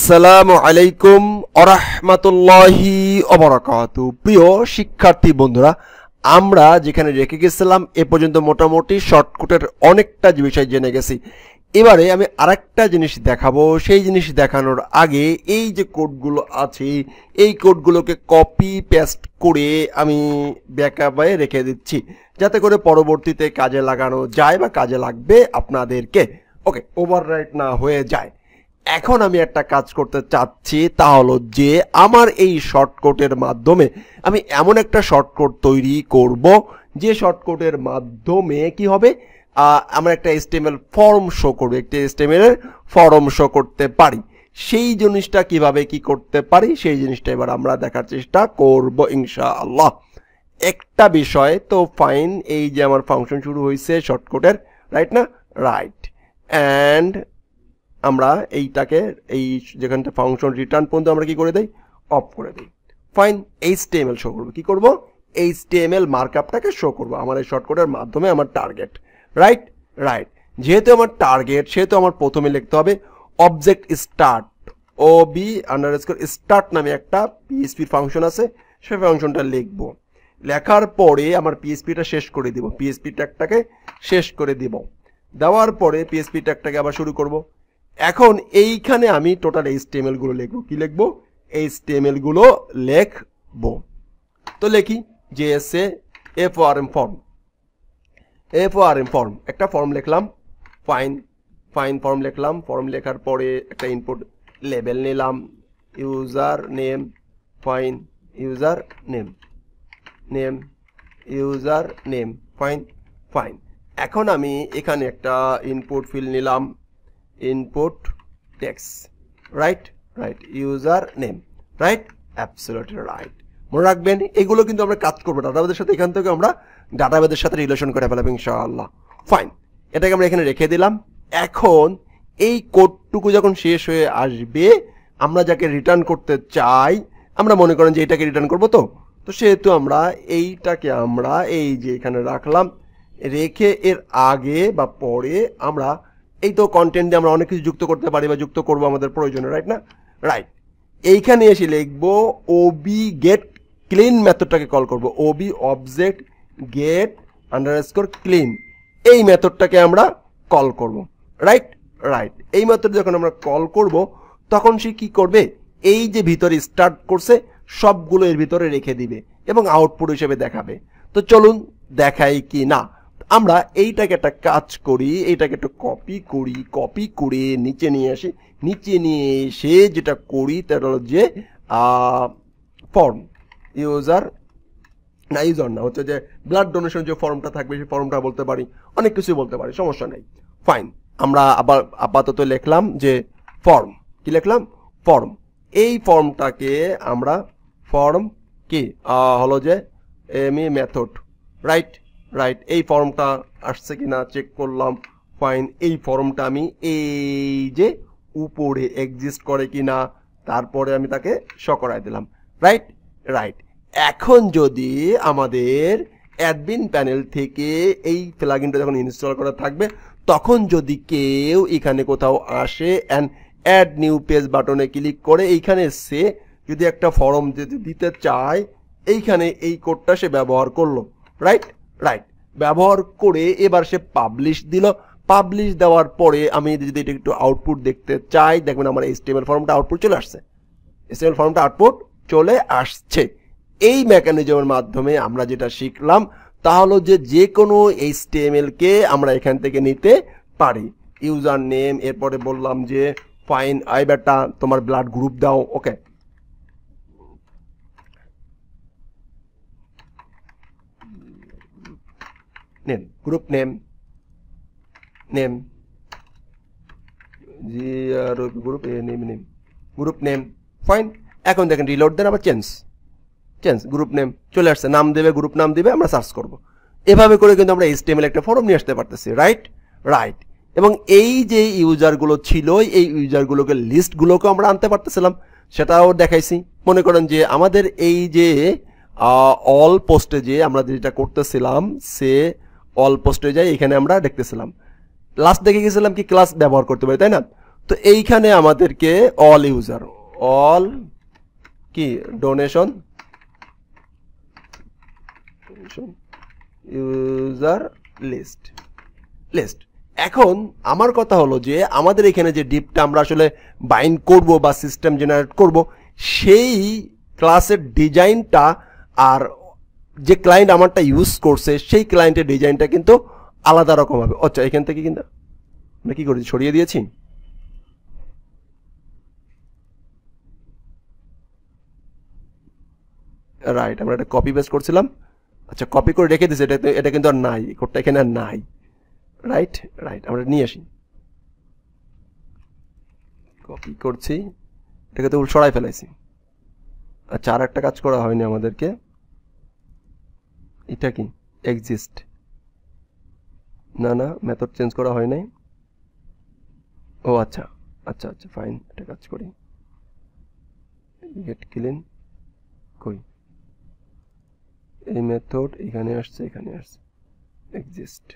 আসসালামু আলাইকুম ওরহমাতুল্লাহি ওবারাকাতু। প্রিয় শিক্ষার্থী বন্ধুরা, আমরা যেখানে রেখে গেছিলাম এ পর্যন্ত মোটামুটি শর্টকাটের অনেকটা বিষয় জেনে গেছি। এবারে আমি আরেকটা জিনিস দেখাবো। সেই জিনিস দেখানোর আগে এই যে কোডগুলো আছে এই কোডগুলোকে কপি পেস্ট করে আমি ব্যাকআপে রেখে দিচ্ছি, যাতে করে পরবর্তীতে কাজে লাগানো যায় বা কাজে লাগবে আপনাদেরকে। ওকে, ওভাররাইট না হয়ে যায়। এখন আমি একটা কাজ করতে চাচ্ছি, তা হলো যে আমার এই শর্টকাটের মাধ্যমে আমি এমন একটা শর্টকাট তৈরি করব যে শর্টকাটের মাধ্যমে কি হবে, আমরা একটা HTML ফর্ম শো করব, একটা HTML এর ফর্ম শো করতে পারি। সেই জিনিসটা কিভাবে কি করতে পারি সেই জিনিসটা এবার আমরা দেখার চেষ্টা করব ইনশাআল্লাহ। একটা বিষয় তো ফাইন, এই যে আমার ফাংশন শুরু হয়েছে শর্টকাটের, রাইট না? রাইট। অ্যান্ড আমরা এইটাকে এই যেখানটা ফাংশন রিটার্ন পর্যন্ত আমরা কি করে দেই, অফ করে দিই। ফাইন, HTML শো করবো। কি করব? HTML মার্কআপটাকে শো করবো আমার এই শর্টকাটের মাধ্যমে। আমার টার্গেট, রাইট রাইট। যেহেতু আমার টার্গেট সেহেতু আমার প্রথমে লিখতে হবে অবজেক্ট স্টার্ট, OB_start নামে একটা PHP ফাংশন আছে, সেই ফাংশনটা লিখবো। লেখার পরে আমার PHPটা শেষ করে দিব, PHP ট্যাগটাকে শেষ করে দিব। দেওয়ার পরে PHP ট্যাগটাকে আবার শুরু করব। এখন এইখানে আমি টোটাল HTML গুলো লিখবো। কি লিখবো? HTML গুলো লিখবো। তো লিখি JSA FORM ফর্ম, FORM একটা ফর্ম লিখলাম। ফাইন ফর্ম লিখলাম। ফর্ম লেখার পরে একটা ইনপুট লেবেল নিলাম, user name. Fine, user name user name. Fine. এখন আমি এখানে একটা ইনপুট ফিল্ড নিলাম, input text, right user name, right, absolutely right. মনে রাখবেন এগুলো কিন্তু আমরা কাজ করবো ডাটাবেসের সাথে, এখান থেকে আমরা ডাটাবেসের সাথে রিলেশন করে ফেলাবো ইনশাআল্লাহ। ফাইন, এটাকে আমরা এখানে রেখে দিলাম। এখন এই কোডটুকু যখন শেষ হয়ে আসবে, আমরা যাকে রিটার্ন করতে চাই, আমরা মনে করেন যে এটাকে রিটার্ন করবো, তো সেহেতু আমরা এইটাকে আমরা এই যে এখানে রাখলাম। রেখে এর আগে বা পরে আমরা এই তো কন্টেন্ট দিয়ে আমরা অনেক কিছু যুক্ত করতে পারি বা যুক্ত করবো আমাদের প্রয়োজনে, রাইট না? রাইট। এইখানে এসে লিখবো ওবি গেট ক্লিন মেথডটাকে কল করবো, OB object get underscore clean, এই মেথডটাকে আমরা কল করব, রাইট। এই মেথড যখন আমরা কল করব তখন সে কি করবে, এই যে ভিতরে স্টার্ট করছে সবগুলো এর ভিতরে রেখে দিবে এবং আউটপুট হিসেবে দেখাবে। তো চলুন দেখাই কি না। আমরা এইটাকে একটা কাজ করি, এইটাকে একটু কপি করে নিচে নিয়ে আসি। নিচে নিয়ে এসে যেটা করি তার হলো যে ফর্ম, ইউজার না হচ্ছে যে ব্লাড ডোনেশন যে ফর্মটা থাকবে সেই ফর্মটা বলতে পারি, অনেক কিছু বলতে পারি, সমস্যা নেই। ফাইন, আমরা আবার আপাতত লিখলাম যে ফর্ম। কি লিখলাম? ফর্ম। এই ফর্মটাকে আমরা ফর্ম কি হলো যে মেথড, রাইট। এই ফর্মটা আসছে কিনা চেক করলাম। ফাইন, এই ফর্মটা আমি এই যে উপরে এক্সিস্ট করে কিনা তারপরে আমি তাকে শো করাই দিলাম, রাইট। এখন যদি আমাদের অ্যাডমিন প্যানেল থেকে এই প্লাগইনটা যখন ইনস্টল করা থাকবে, তখন যদি কেউ এখানে কোথাও আসে অ্যান্ড অ্যাড নিউ পেজ বাটনে ক্লিক করে এইখানে সে যদি একটা ফর্ম যদি দিতে চায়, এইখানে এই কোডটা সে ব্যবহার করলো, রাইট। ব্যবহার করে এবার সে পাবলিশ দিল। পাবলিশ দেওয়ার পরে আমি যদি এটা একটু আউটপুট দেখতে চাই, দেখবেন আমার HTML ফর্মটা আউটপুট চলে আসছে। HTML ফর্মটা আউটপুট চলে আসছে। এই মেকানিজমের মাধ্যমে আমরা যেটা শিখলাম তা হলো যে কোনো HTML কে আমরা এখান থেকে নিতে পারি। ইউজার নেম, এরপরে বললাম যে ফাইন আই বেটা তোমার ব্লাড গ্রুপ দাও, okay. Name, group name group name. Fine, এখন দেখেন রিলোড দেন, আবার চেঞ্জ গ্রুপ নেম চলে আসছে। নাম দেবে, গ্রুপ নাম দিবে, আমরা সার্চ করব। এভাবে করে কিন্তু আমরা HTML একটা ফর্ম নিয়ে আসতে পারতেছি, রাইট। এবং এই যে ইউজারগুলো ছিল এই ইউজারগুলোকে লিস্টগুলোকে আমরা আনতে পারতেছিলাম, সেটাও দেখাইছি। মনে করেন যে আমাদের এই যে অল পোস্টে যে আমরা যেটা করতেছিলাম, সে অল পোস্টে যাই, এখানে আমরা দেখতেছিলাম লাস্ট দেখে গেছিলাম কি ক্লাস ব্যবহার করতে পারি, তাই না? তো এইখানে আমাদেরকে অল ইউজার, অল কি ডোনেশন ইউজার লিস্ট। এখন আমার কথা হলো যে আমাদের এখানে যে ডিপটা আমরা আসলে বাইন্ড করব বা সিস্টেম জেনারেট করব, সেই ক্লাসের ডিজাইনটা আর যে ক্লায়েন্ট আমারটা ইউজ করছে সেই ক্লায়েন্টের ডিজাইনটা কিন্তু আলাদা রকম হবে। আচ্ছা, এখান থেকে কিন্তু আমরা কি করেছি, সরিয়ে দিয়েছি। রাইট, আমরা এটা কপি পেস্ট করছিলাম। আচ্ছা, কপি করে রেখে দিয়েছি, এটা কিন্তু আর নাই, কোডটা এখানে আর নাই। রাইট, আমরা নিয়ে আসি, কপি করছি, এটাকে তো সরাই ফেলাইছি। আচ্ছা, আর একটা কাজ করা হয়নি আমাদেরকে, এটা কি এক্সিস্ট, না মেথড চেঞ্জ করা হয় নাই। ও আচ্ছা, ফাইন, এটা কাজ করি, গেট ক্লিন, কই এই মেথড এখানে আসছে, এক্সিস্ট,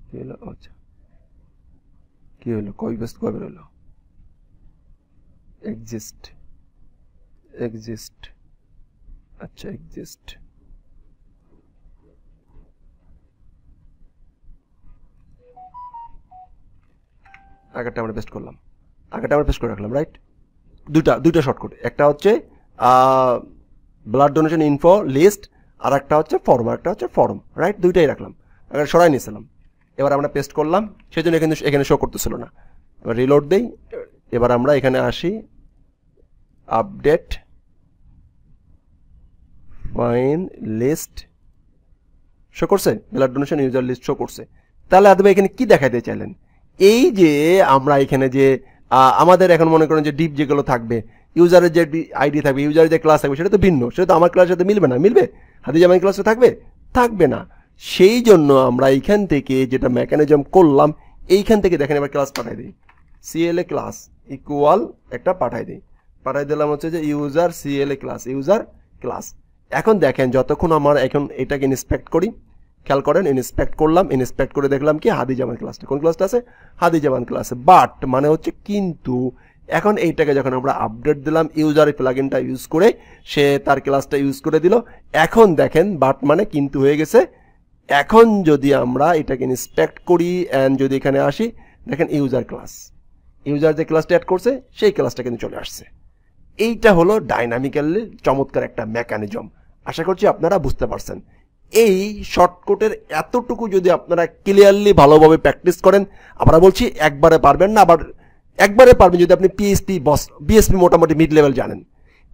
কি হলো? আচ্ছা, কি হলো, কপি পেস্ট কবে হলো? এক্সিস্ট, আচ্ছা এক্সিস্ট, আগেরটা আমরা পেস্ট করলাম, পেস্ট করে রাখলাম। রাইট, দুইটা শর্টকাট, একটা হচ্ছে ব্লাড ডোনেশন ইনফো লিস্ট, আর একটা হচ্ছে ফর্ম, রাইট, দুইটাই রাখলাম, আগে সরাই নিয়েছিলাম। এবার আমরা পেস্ট করলাম, সেজন্য এখানে শো করতেছিল না। এবার রিলোড দেই, এবার আমরা এখানে আসি, আপডেট ফাইন লিস্ট, শো করছে, blood donation user list show করছে। তাহলে আপনি এখানে কি দেখাতে চাইলেন? এই যে আমরা এখানে যে আমাদের এখন মনে করেন যে ডিপ যেগুলো থাকবে, ইউজারের যে আইডি থাকবে, ইউজারের যে ক্লাস থাকবে, সেটা তো ভিন্ন, সেটা তো আমার ক্লাসের সাথে মিলবে না। হাদি জামান ক্লাসে থাকবে না। সেই জন্য আমরা এইখান থেকে যেটা মেকানিজম করলাম, এইখান থেকে দেখেন এবার ক্লাস পাঠাই দিই, CLA ক্লাস ইকুয়াল একটা পাঠাই দিলাম হচ্ছে যে ইউজার CLA ক্লাস, এখন দেখেন যতক্ষণ আমার এখন এটাকে ইন্সপেক্ট করি, খেয়াল করেন, ইন্সপেক্ট করলাম, ইন্সপেক্ট করে দেখলাম কি হাদি জামান ক্লাসটা, কোন ক্লাসটা আছে? হাদি জামান ক্লাসে। বাট মানে হচ্ছে কিন্তু এখন এইটাকে যখন আমরা আপডেট দিলাম, ইউজার প্লাগইনটা ইউজ করে সে তার ক্লাসটা ইউজ করে দিল। এখন দেখেন বাট মানে কিন্তু হয়ে গেছে। এখন যদি আমরা এটাকে ইন্সপেক্ট করি এন্ড যদি এখানে আসি, দেখেন ইউজার যে ক্লাসটা অ্যাড করছে সেই ক্লাসটা কিন্তু চলে আসছে। এইটা হলো ডাইনামিক্যালি চমৎকার একটা মেকানিজম। আশা করছি আপনারা বুঝতে পারছেন। এই শর্টকাটের এতটুকু যদি আপনারা ক্লিয়ারলি ভালোভাবে প্র্যাকটিস করেন, আমরা বলছি একবারে পারবেন না, আবার একবারে পারবেন যদি আপনি বিএসপি মোটামুটি মিড লেভেল জানেন।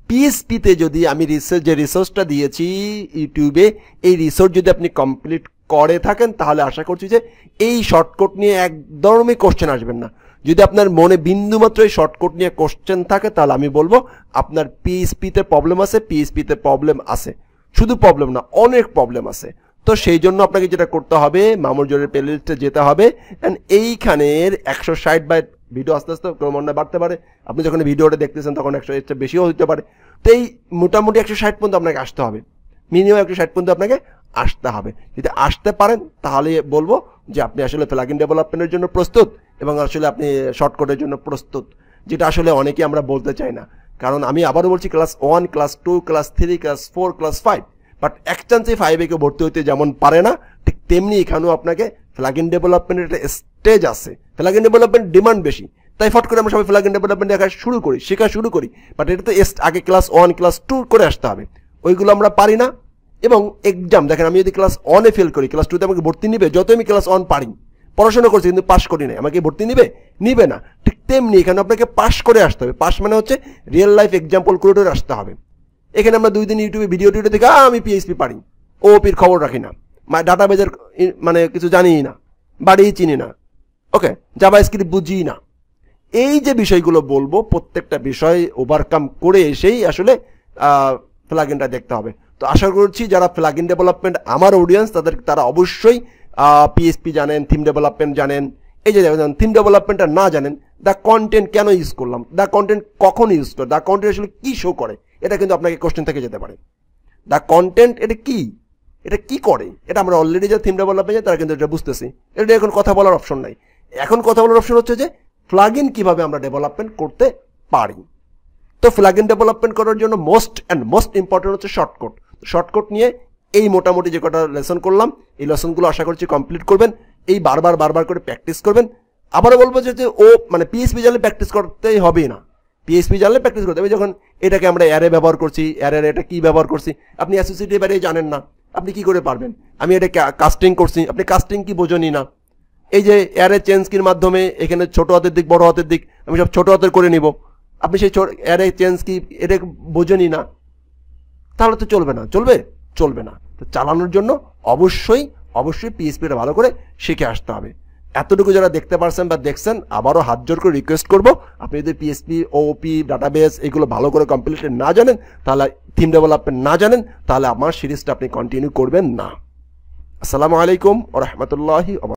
পিএসপিতে যদি আমি যে রিসোর্সটা দিয়েছি ইউটিউবে, এই রিসোর্স যদি আপনি কমপ্লিট করে থাকেন, তাহলে আশা করছি যে এই শর্টকাট নিয়ে একদমই কোশ্চেন আসবেন না। যদি আপনার মনে বিন্দুমাত্র এই শর্টকাট নিয়ে কোশ্চেন থাকে, তাহলে আমি বলবো আপনার পিএসপিতে প্রবলেম আছে, শুধু প্রবলেম না, অনেক প্রবলেম আছে। তো সেই জন্য আপনাকে যেটা করতে হবে, মামুরজোরের প্লেলিস্টে যেতে হবে, এন্ড এইখানের 160 বাইট ভিডিও আস্তে আস্তে ক্রমান্বয়ে বাড়তে পারে। আপনি যখন ভিডিওটা দেখতেছেন তখন 100 এর চেয়ে বেশিও হতে পারে। তো এই মোটামুটি 160 পর্যন্ত আপনাকে আসতে হবে, মিনিমাম 160 পর্যন্ত আপনাকে আসতে হবে। যদি আসতে পারেন তাহলে বলবো যে আপনি আসলে প্লাগইন ডেভেলপমেন্টের জন্য প্রস্তুত, এবং আসলে আপনি শর্টকাটের জন্য প্রস্তুত, যেটা আসলে অনেকেই আমরা বলতে চাই না। কারণ আমি আবারও বলছি, class 1, class 2, class 3, class 4, class 5, but এক চান্সে 5 কেউ ভর্তি হইতে যেমন পারে না, ঠিক তেমনি এখানেও আপনাকে প্লাগইন ডেভেলপমেন্টের একটা স্টেজ আছে। প্লাগইন ডেভেলপমেন্ট ডিমান্ড বেশি, তাই ফট করে আমরা সবাই প্লাগইন ডেভেলপমেন্ট শেখা শুরু করি। বাট এটা তো আগে ক্লাস 1, ক্লাস 2 করে আসতে হবে, ওইগুলো আমরা পারি না। এবং এক্সাম দেখেন, আমি যদি ক্লাস 1-এ ফেল করি, ক্লাস 2-তে আমাকে ভর্তি নিবে? যত আমি ক্লাস 1 পারি, পড়াশোনা করছি কিন্তু পাস করি না, আমাকে ভর্তি নিবে না। ঠিক তেমনি এখানে আপনাকে পাস করে আসতে হবে। পাস মানে হচ্ছে রিয়েল লাইফ এক্সাম্পল করে আসতে হবে। এখানে আমরা 2 দিন ইউটিউবে ভিডিও দেখে আমি পিএইচপি পারি, ওপির খবর রাখি না, ডাটাবেজের মানে কিছু জানিই না, বাড়িই চিনি না, ওকে, জাভাস্ক্রিপ্ট বুঝি না। এই যে বিষয়গুলো বলবো, প্রত্যেকটা বিষয় ওভারকাম করে এসেই আসলে প্লাগইনটা দেখতে হবে। তো আশা করছি যারা প্লাগইন ডেভেলপমেন্ট আমার অডিয়েন্স, তারা অবশ্যই পিএইচপি জানেন, থিম ডেভেলপমেন্ট জানেন। এই যে থিম ডেভেলপমেন্টটা না জানেন, দ্য কন্টেন্ট কেন ইউজ করলাম, দ্য কন্টেন্ট কখন ইউজ করে, দ্য কন্টেন্ট আসলে কি শো করে, এটা কিন্তু আপনাকে কোশ্চেন থেকে যেতে পারে। দ্য কন্টেন্ট এটা কি, এটা কি করে, এটা আমরা অলরেডি যে থিম ডেভেলপে যাই তারা কিন্তু এটা বুঝতেছি। এটা এখন কথা বলার অপশন নাই। এখন কথা বলার অপশন হচ্ছে যে প্লাগইন কিভাবে আমরা ডেভেলপমেন্ট করতে পারি। তো প্লাগইন ডেভেলপমেন্ট করার জন্য মোস্ট ইম্পর্টেন্ট হচ্ছে শর্টকট। শর্টকট নিয়ে এই মোটামুটি যে কটা লেসন করলাম, এই লেসনগুলো আশা করছি কমপ্লিট করবেন। এই বারবার করে প্র্যাকটিস করবেন। আবারও বলবো যে ও মানে পিএইচপি জানলে প্র্যাকটিস করতেই হবে না, পিএইচপি জানলে প্র্যাকটিস করতে হবে। যখন এটাকে আমরা অ্যারে ব্যবহার করছি, অ্যারের এটা কি ব্যবহার করছি, আপনি অ্যাসোসিয়েটিভ অ্যারে জানেন না, আপনি কি করে পারবেন? আমি এটা কাস্টিং করছি, আপনি কাস্টিং কি বোঝেনি না। এই যে অ্যারে চেঞ্জ কির মাধ্যমে এখানে ছোট হাতের দিক বড় হাতের দিক আমি সব ছোট হাতের করে নিব, আপনি সেই অ্যারে চেঞ্জ কি এটা বোঝেনি না, তাহলে তো চলবে না, চলবে না। তো চালানোর জন্য অবশ্যই পিএইচপিটা ভালো করে শিখে আসতে হবে। এতটুকু যারা দেখতে পারছেন বা দেখছেন, আবারও হাত জোর করে রিকোয়েস্ট করবো, আপনি যদি পিএইচপি, ওপি, ডাটাবেস এগুলো ভালো করে কমপ্লিটলি না জানেন, তাহলে থিম ডেভেলপমেন্ট না জানেন, তাহলে আমার সিরিজটা আপনি কন্টিনিউ করবেন না। আসসালামু আলাইকুম ওয়া রাহমাতুল্লাহি।